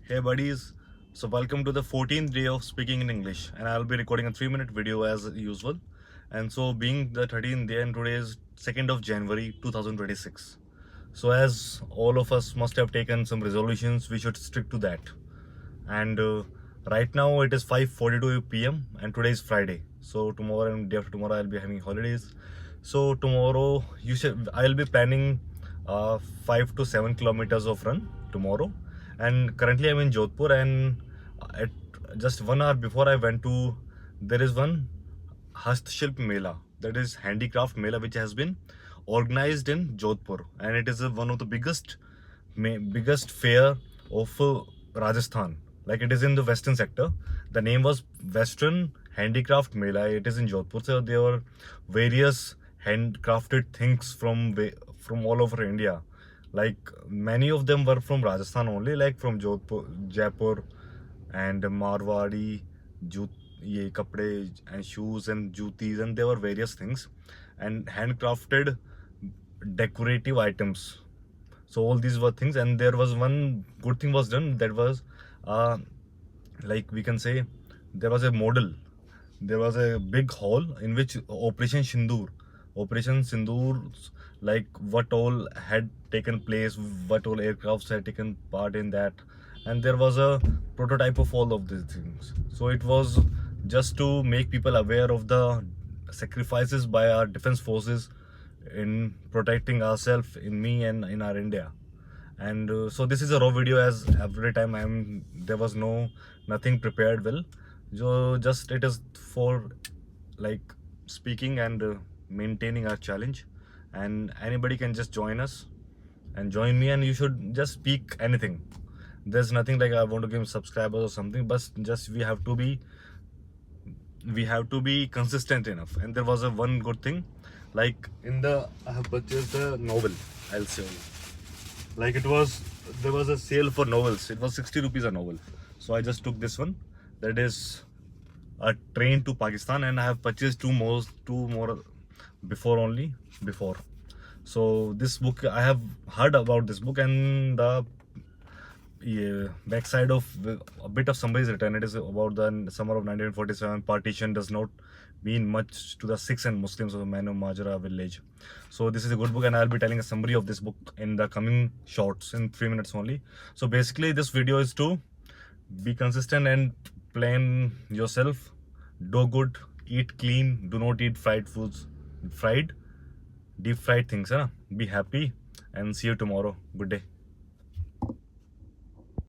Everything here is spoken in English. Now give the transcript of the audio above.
Hey buddies, so welcome to the 14th day of speaking in English, and I'll be recording a 3-minute video as usual. And so, being the 13th day, and today is 2nd of January 2026. So, as all of us must have taken some resolutions, we should stick to that. And right now it is 5:42 p.m. and today is Friday. So tomorrow and day after tomorrow I'll be having holidays. So tomorrow I'll be planning 5 to 7 kilometers of run tomorrow. And currently I'm in Jodhpur, and at just 1 hour before I went to, there is one Hastshilp Mela, that is handicraft Mela, which has been organized in Jodhpur, and it is one of the biggest fair of Rajasthan. Like, it is in the western sector. The name was Western Handicraft Mela. It is in Jodhpur. So there were various handcrafted things from all over India. Like, many of them were from Rajasthan only, like from Jodhpur, Jaipur, and Marwadi, ye kapde and shoes and jutis, and there were various things and handcrafted decorative items. So all these were things, and there was one good thing was done. That was uh, like, we can say, there was a model. There was a big hall in which Operation Sindoor, like what all had taken place, what all aircrafts had taken part in that, and there was a prototype of all of these things. So it was just to make people aware of the sacrifices by our defense forces in protecting ourselves, in me and in our India. And so this is a raw video, as every time there was nothing prepared well. So just it is for like speaking and maintaining our challenge, and anybody can just join us and join me, and you should just speak anything. There's nothing like I want to give subscribers or something, but just we have to be consistent enough. And there was a one good thing, like I have purchased a novel. I'll show you. Like, there was a sale for novels. It was 60 rupees a novel. So I just took this one. That is A Train to Pakistan, and I have purchased two more before. So this book, I have heard about this book, and the backside of a bit of somebody's written. It is about the summer of 1947. Partition does not mean much to the Sikhs and Muslims of the Manu Majra village. So this is a good book, and I'll be telling a summary of this book in the coming shorts in 3 minutes only. So basically, this video is to be consistent and plan yourself. Do good, eat clean, do not eat deep fried things. Be happy, and see you tomorrow. Good day.